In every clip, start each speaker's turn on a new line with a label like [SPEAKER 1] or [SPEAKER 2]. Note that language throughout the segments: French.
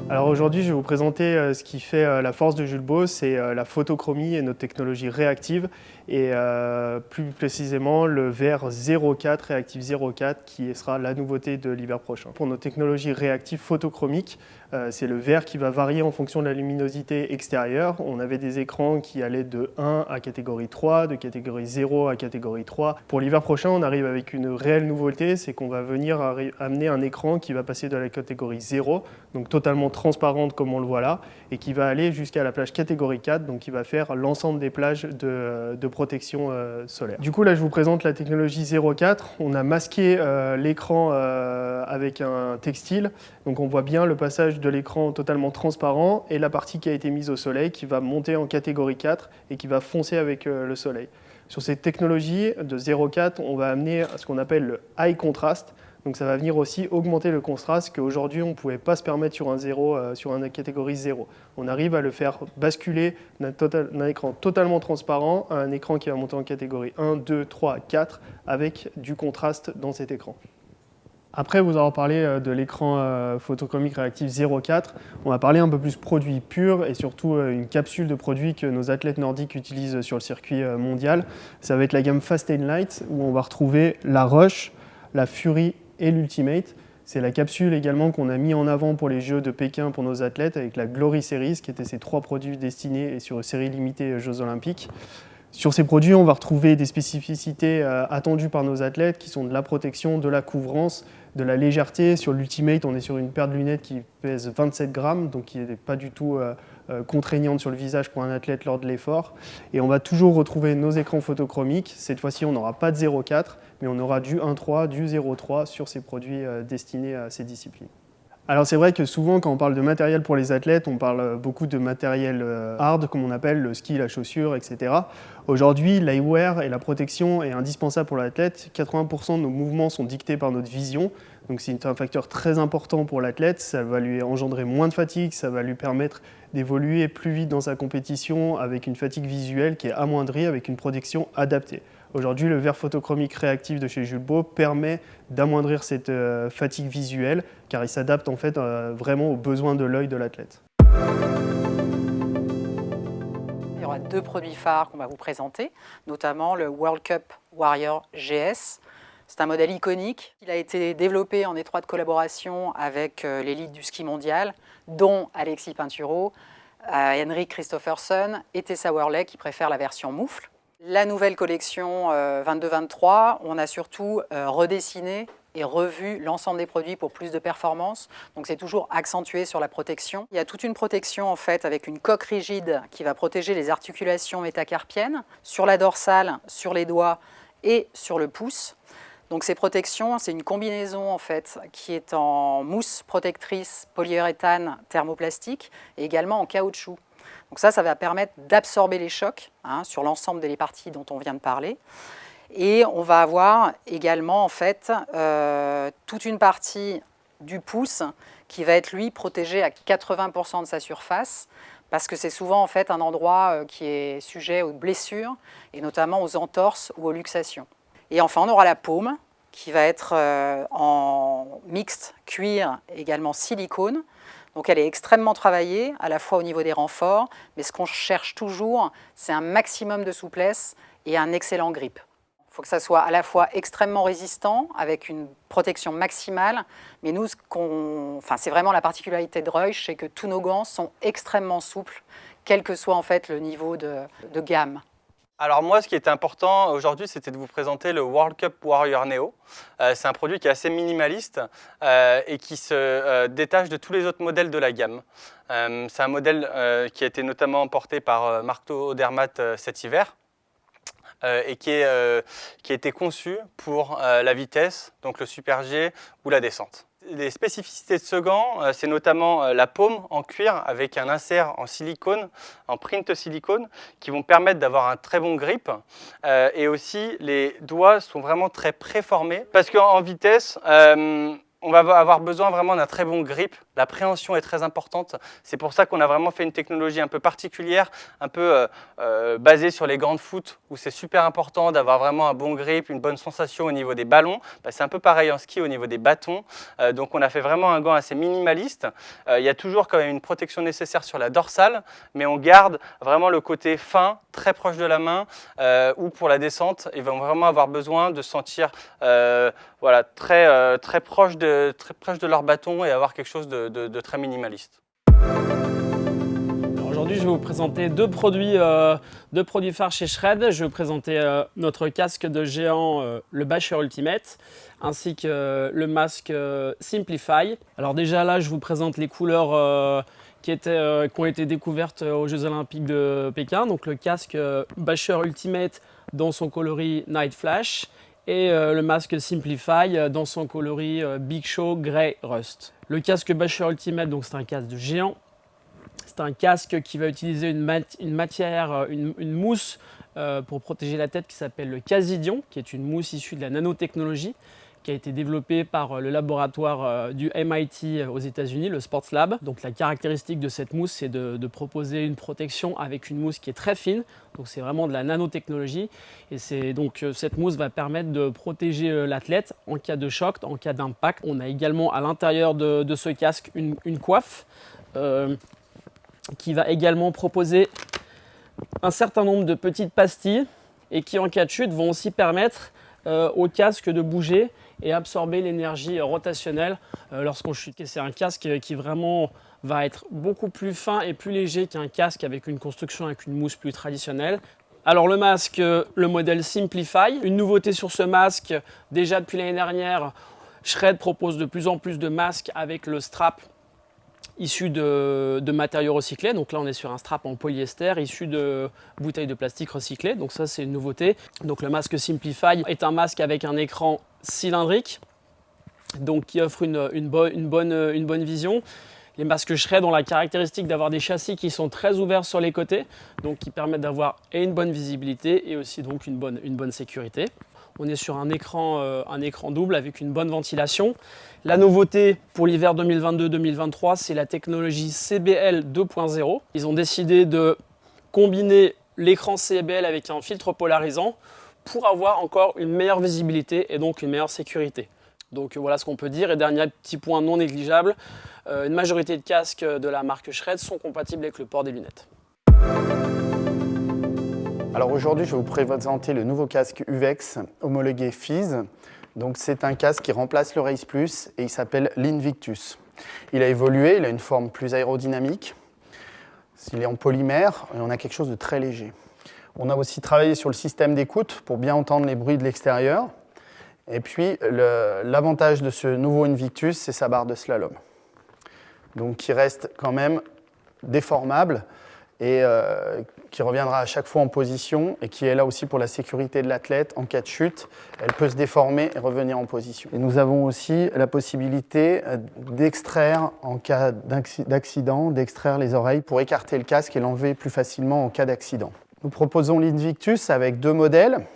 [SPEAKER 1] Alors aujourd'hui, je vais vous présenter ce qui fait la force de Julbo, c'est la photochromie et notre technologie réactive et plus précisément le verre 04, réactif 04 qui sera la nouveauté de l'hiver prochain. Pour nos technologies réactives photochromiques, c'est le verre qui va varier en fonction de la luminosité extérieure. On avait des écrans qui allaient de 1 à catégorie 3, de catégorie 0 à catégorie 3. Pour l'hiver prochain, on arrive avec une réelle nouveauté, c'est qu'on va venir amener un écran qui va passer de la catégorie 0, donc totalement transparente comme on le voit là, et qui va aller jusqu'à la plage catégorie 4, donc qui va faire l'ensemble des plages de protection solaire. Du coup là je vous présente la technologie 04, on a masqué l'écran avec un textile, donc on voit bien le passage de l'écran totalement transparent et la partie qui a été mise au soleil qui va monter en catégorie 4 et qui va foncer avec le soleil. Sur cette technologie de 04, on va amener ce qu'on appelle le high contrast. Donc ça va venir aussi augmenter le contraste qu'aujourd'hui on ne pouvait pas se permettre sur un 0, sur une catégorie 0. On arrive à le faire basculer d'un écran totalement transparent à un écran qui va monter en catégorie 1, 2, 3, 4 avec du contraste dans cet écran. Après vous avoir parlé de l'écran photochromique réactif 04, on va parler un peu plus produit pur et surtout une capsule de produits que nos athlètes nordiques utilisent sur le circuit mondial. Ça va être la gamme Fast & Light où on va retrouver la Rush, la Fury et l'Ultimate. C'est la capsule également qu'on a mis en avant pour les Jeux de Pékin pour nos athlètes avec la Glory Series qui étaient ces 3 produits destinés et sur une série limitée Jeux Olympiques. Sur ces produits, on va retrouver des spécificités attendues par nos athlètes qui sont de la protection, de la couvrance, de la légèreté. Sur l'Ultimate, on est sur une paire de lunettes qui pèse 27 grammes, donc qui n'est pas du tout contraignante sur le visage pour un athlète lors de l'effort. Et on va toujours retrouver nos écrans photochromiques. Cette fois-ci, on n'aura pas de 0,4, mais on aura du 1,3, du 0,3 sur ces produits destinés à ces disciplines. Alors c'est vrai que souvent quand on parle de matériel pour les athlètes, on parle beaucoup de matériel hard, comme on appelle le ski, la chaussure, etc. Aujourd'hui, l'eyewear et la protection est indispensable pour l'athlète. 80% de nos mouvements sont dictés par notre vision, donc c'est un facteur très important pour l'athlète. Ça va lui engendrer moins de fatigue, ça va lui permettre d'évoluer plus vite dans sa compétition avec une fatigue visuelle qui est amoindrie, avec une protection adaptée. Aujourd'hui, le verre photochromique réactif de chez Julbo permet d'amoindrir cette fatigue visuelle car il s'adapte en fait vraiment aux besoins de l'œil de l'athlète.
[SPEAKER 2] Il y aura 2 produits phares qu'on va vous présenter, notamment le World Cup Warrior GS. C'est un modèle iconique. Il a été développé en étroite collaboration avec l'élite du ski mondial, dont Alexis Pinturo, Henrik Kristoffersen et Tessa Worley qui préfèrent la version moufle. La nouvelle collection 22-23, on a surtout redessiné et revu l'ensemble des produits pour plus de performance. Donc c'est toujours accentué sur la protection. Il y a toute une protection en fait avec une coque rigide qui va protéger les articulations métacarpiennes sur la dorsale, sur les doigts et sur le pouce. Donc ces protections, c'est une combinaison en fait qui est en mousse protectrice polyuréthane thermoplastique et également en caoutchouc. Donc ça va permettre d'absorber les chocs sur l'ensemble des parties dont on vient de parler. Et on va avoir également en fait toute une partie du pouce qui va être lui protégé à 80% de sa surface parce que c'est souvent en fait un endroit qui est sujet aux blessures et notamment aux entorses ou aux luxations. Et enfin on aura la paume qui va être en mixte cuir également silicone. Donc elle est extrêmement travaillée, à la fois au niveau des renforts, mais ce qu'on cherche toujours, c'est un maximum de souplesse et un excellent grip. Il faut que ça soit à la fois extrêmement résistant, avec une protection maximale, mais nous, c'est vraiment la particularité de Reusch, c'est que tous nos gants sont extrêmement souples, quel que soit en fait le niveau de gamme.
[SPEAKER 3] Alors moi, ce qui était important aujourd'hui, c'était de vous présenter le World Cup Warrior Neo. C'est un produit qui est assez minimaliste et qui se détache de tous les autres modèles de la gamme. C'est un modèle qui a été notamment porté par Marco Odermatt cet hiver et qui a été conçu pour la vitesse, donc le super G ou la descente. Les spécificités de ce gant, c'est notamment la paume en cuir avec un insert en silicone, en print silicone, qui vont permettre d'avoir un très bon grip. Et aussi, les doigts sont vraiment très préformés parce qu'en vitesse, on va avoir besoin vraiment d'un très bon grip. La préhension est très importante. C'est pour ça qu'on a vraiment fait une technologie un peu particulière, un peu basée sur les gants de foot, où c'est super important d'avoir vraiment un bon grip, une bonne sensation au niveau des ballons. C'est un peu pareil en ski au niveau des bâtons. Donc on a fait vraiment un gant assez minimaliste. Il y a toujours quand même une protection nécessaire sur la dorsale, mais on garde vraiment le côté fin, très proche de la main, ou pour la descente, ils vont vraiment avoir besoin de sentir voilà, très proche de leur bâton et avoir quelque chose de très minimaliste.
[SPEAKER 4] Aujourd'hui, je vais vous présenter deux produits phares chez Shred. Je vais vous présenter notre casque de géant, le Basher Ultimate, ainsi que le masque Simplify. Alors déjà là, je vous présente les couleurs qui ont été découvertes aux Jeux Olympiques de Pékin. Donc le casque Basher Ultimate dans son coloris Night Flash et le masque Simplify dans son coloris Big Show Grey Rust. Le casque Basher Ultimate, donc c'est un casque de géant. C'est un casque qui va utiliser une mousse pour protéger la tête qui s'appelle le Casidion, qui est une mousse issue de la nanotechnologie, qui a été développée par le laboratoire du MIT aux États-Unis, le Sports Lab. Donc la caractéristique de cette mousse, c'est de proposer une protection avec une mousse qui est très fine. Donc c'est vraiment de la nanotechnologie. Et cette mousse va permettre de protéger l'athlète en cas de choc, en cas d'impact. On a également à l'intérieur de ce casque une coiffe qui va également proposer un certain nombre de petites pastilles et qui en cas de chute vont aussi permettre au casque de bouger et absorber l'énergie rotationnelle lorsqu'on chute. C'est un casque qui vraiment va être beaucoup plus fin et plus léger qu'un casque avec une construction avec une mousse plus traditionnelle. Alors le masque, le modèle Simplify. Une nouveauté sur ce masque, déjà depuis l'année dernière, Shred propose de plus en plus de masques avec le strap issu de matériaux recyclés. Donc là, on est sur un strap en polyester issu de bouteilles de plastique recyclées. Donc ça, c'est une nouveauté. Donc le masque Simplify est un masque avec un écran cylindrique, donc qui offre une bonne vision. Les masques Shred ont la caractéristique d'avoir des châssis qui sont très ouverts sur les côtés, donc qui permettent d'avoir une bonne visibilité et aussi donc une bonne sécurité. On est sur un écran double avec une bonne ventilation. La nouveauté pour l'hiver 2022-2023, c'est la technologie CBL 2.0. Ils ont décidé de combiner l'écran CBL avec un filtre polarisant pour avoir encore une meilleure visibilité et donc une meilleure sécurité. Donc voilà ce qu'on peut dire. Et dernier petit point non négligeable, une majorité de casques de la marque Shred sont compatibles avec le port des lunettes.
[SPEAKER 5] Alors aujourd'hui, je vais vous présenter le nouveau casque UVEX homologué FIS. Donc c'est un casque qui remplace le Race Plus et il s'appelle l'Invictus. Il a évolué, il a une forme plus aérodynamique. Il est en polymère et on a quelque chose de très léger. On a aussi travaillé sur le système d'écoute pour bien entendre les bruits de l'extérieur. Et puis l'avantage de ce nouveau Invictus, c'est sa barre de slalom. Donc qui reste quand même déformable et qui reviendra à chaque fois en position et qui est là aussi pour la sécurité de l'athlète. En cas de chute, elle peut se déformer et revenir en position. Et nous avons aussi la possibilité d'extraire, en cas d'accident, d'extraire les oreilles pour écarter le casque et l'enlever plus facilement en cas d'accident. Nous proposons l'Invictus avec deux modèles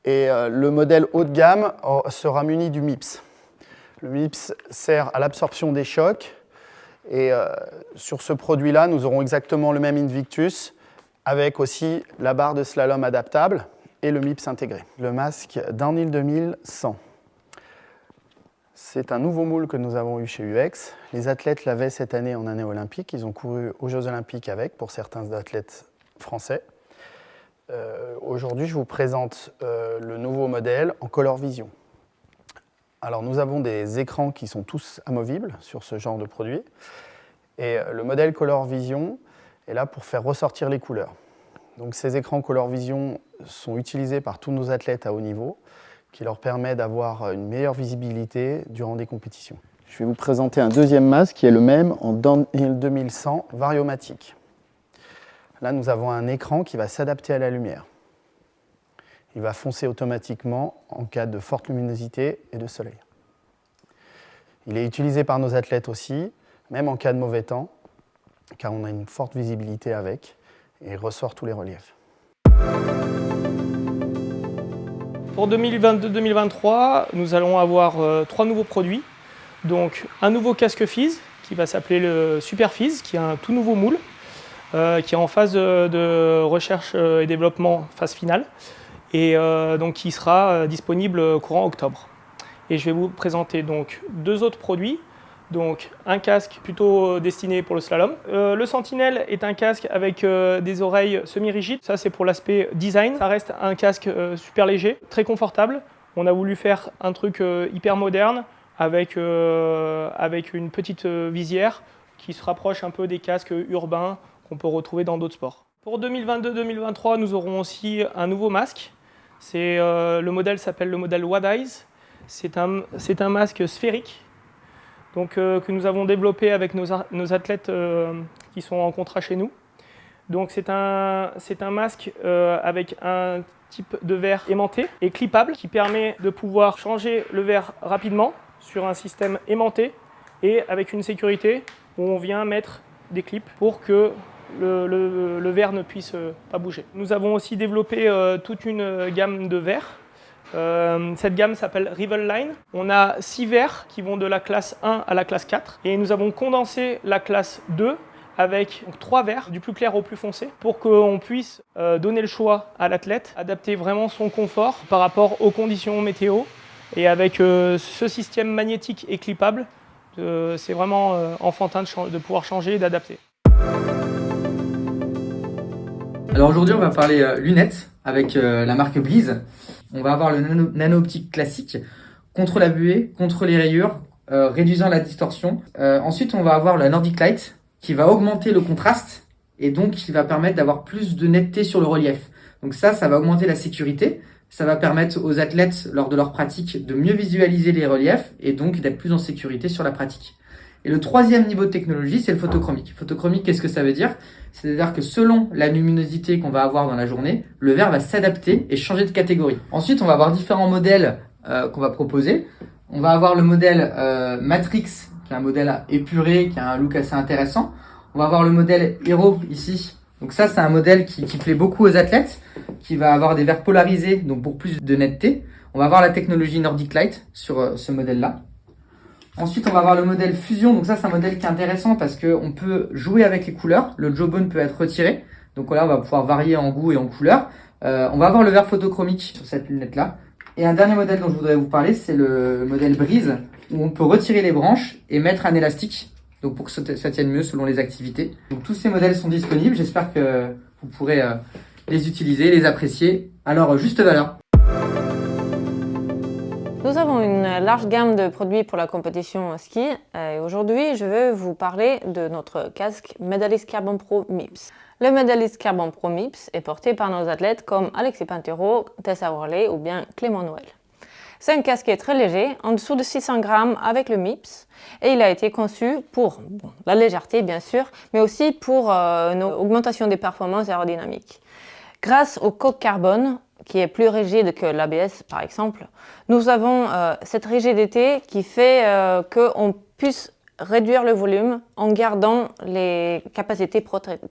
[SPEAKER 5] et le modèle haut de gamme sera muni du MIPS. Le MIPS sert à l'absorption des chocs. Et sur ce produit-là, nous aurons exactement le même Invictus avec aussi la barre de slalom adaptable et le MIPS intégré. Le masque Downhill 2100. C'est un nouveau moule que nous avons eu chez UVEX. Les athlètes l'avaient cette année en année olympique. Ils ont couru aux Jeux olympiques avec, pour certains athlètes français. Aujourd'hui, je vous présente le nouveau modèle en Color Vision. Alors nous avons des écrans qui sont tous amovibles sur ce genre de produit. Et le modèle Color Vision est là pour faire ressortir les couleurs. Donc ces écrans Color Vision sont utilisés par tous nos athlètes à haut niveau, qui leur permet d'avoir une meilleure visibilité durant des compétitions. Je vais vous présenter un deuxième masque qui est le même en Downhill 2100 Variomatic. Là nous avons un écran qui va s'adapter à la lumière. Il va foncer automatiquement en cas de forte luminosité et de soleil. Il est utilisé par nos athlètes aussi, même en cas de mauvais temps, car on a une forte visibilité avec, et il ressort tous les reliefs.
[SPEAKER 6] Pour 2022-2023, nous allons avoir 3 nouveaux produits. donc un nouveau casque FIS qui va s'appeler le Super FIS, qui est un tout nouveau moule, qui est en phase de recherche et développement, phase finale, et donc qui sera disponible courant octobre. Et je vais vous présenter donc deux autres produits. Donc un casque plutôt destiné pour le slalom. Le Sentinel est un casque avec des oreilles semi-rigides. Ça c'est pour l'aspect design. Ça reste un casque super léger, très confortable. On a voulu faire un truc hyper moderne avec une petite visière qui se rapproche un peu des casques urbains qu'on peut retrouver dans d'autres sports. Pour 2022-2023, nous aurons aussi un nouveau masque. Le modèle s'appelle le modèle Wad Eyes. C'est un masque sphérique donc, que nous avons développé avec nos athlètes qui sont en contrat chez nous. Donc c'est un masque avec un type de verre aimanté et clippable qui permet de pouvoir changer le verre rapidement sur un système aimanté et avec une sécurité où on vient mettre des clips pour que le verre ne puisse pas bouger. Nous avons aussi développé toute une gamme de verres. Cette gamme s'appelle Rival Line. On a 6 verres qui vont de la classe 1 à la classe 4 et nous avons condensé la classe 2 avec 3 verres du plus clair au plus foncé pour qu'on puisse donner le choix à l'athlète, adapter vraiment son confort par rapport aux conditions météo et avec ce système magnétique et clippable, c'est vraiment enfantin de pouvoir changer et d'adapter.
[SPEAKER 7] Alors aujourd'hui on va parler lunettes avec la marque Breeze. On va avoir le nano-optique classique contre la buée, contre les rayures, réduisant la distorsion. Ensuite, on va avoir la Nordic Light qui va augmenter le contraste et donc qui va permettre d'avoir plus de netteté sur le relief. Donc ça va augmenter la sécurité. Ça va permettre aux athlètes, lors de leur pratique, de mieux visualiser les reliefs et donc d'être plus en sécurité sur la pratique. Et le troisième niveau de technologie, c'est le photochromique. Photochromique, qu'est-ce que ça veut dire? C'est-à-dire que selon la luminosité qu'on va avoir dans la journée, le verre va s'adapter et changer de catégorie. Ensuite, on va avoir différents modèles qu'on va proposer. On va avoir le modèle Matrix, qui est un modèle épuré, qui a un look assez intéressant. On va avoir le modèle Hero ici. Donc ça, c'est un modèle qui plaît beaucoup aux athlètes, qui va avoir des verres polarisés, donc pour plus de netteté. On va avoir la technologie Nordic Light sur ce modèle-là. Ensuite, on va avoir le modèle Fusion. Donc ça, c'est un modèle qui est intéressant parce qu'on peut jouer avec les couleurs. Le jawbone peut être retiré. Donc là, on va pouvoir varier en goût et en couleur. On va avoir le verre photochromique sur cette lunette-là. Et un dernier modèle dont je voudrais vous parler, c'est le modèle Breeze, où on peut retirer les branches et mettre un élastique, donc pour que ça tienne mieux selon les activités. Donc tous ces modèles sont disponibles. J'espère que vous pourrez les utiliser, les apprécier à leur juste valeur.
[SPEAKER 8] Nous avons une large gamme de produits pour la compétition ski et aujourd'hui je vais vous parler de notre casque Medalist Carbon Pro MIPS. Le Medalist Carbon Pro MIPS est porté par nos athlètes comme Alexis Pinturo, Tessa Worley ou bien Clément Noël. C'est un casque qui est très léger, en dessous de 600 grammes avec le MIPS et il a été conçu pour la légèreté bien sûr, mais aussi pour une augmentation des performances aérodynamiques. Grâce au coque carbone, qui est plus rigide que l'ABS par exemple, nous avons cette rigidité qui fait qu'on puisse réduire le volume en gardant les capacités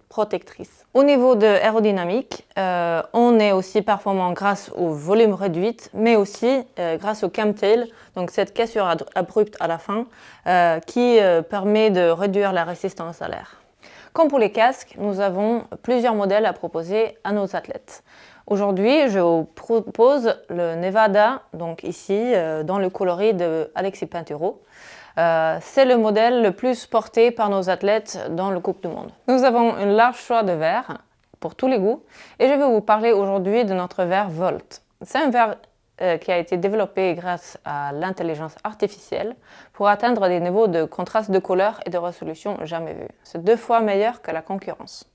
[SPEAKER 8] protectrices. Au niveau de l'aérodynamique, on est aussi performant grâce au volume réduit, mais aussi grâce au camtail, donc cette cassure abrupte à la fin, qui permet de réduire la résistance à l'air. Comme pour les casques, nous avons plusieurs modèles à proposer à nos athlètes. Aujourd'hui, je vous propose le Nevada, donc ici, dans le coloris de Alexis Pinturo. C'est le modèle le plus porté par nos athlètes dans le Coupe du Monde. Nous avons un large choix de verres pour tous les goûts et je vais vous parler aujourd'hui de notre verre Volt. C'est un verre qui a été développé grâce à l'intelligence artificielle pour atteindre des niveaux de contraste de couleur et de résolution jamais vus. C'est 2 fois meilleur que la concurrence.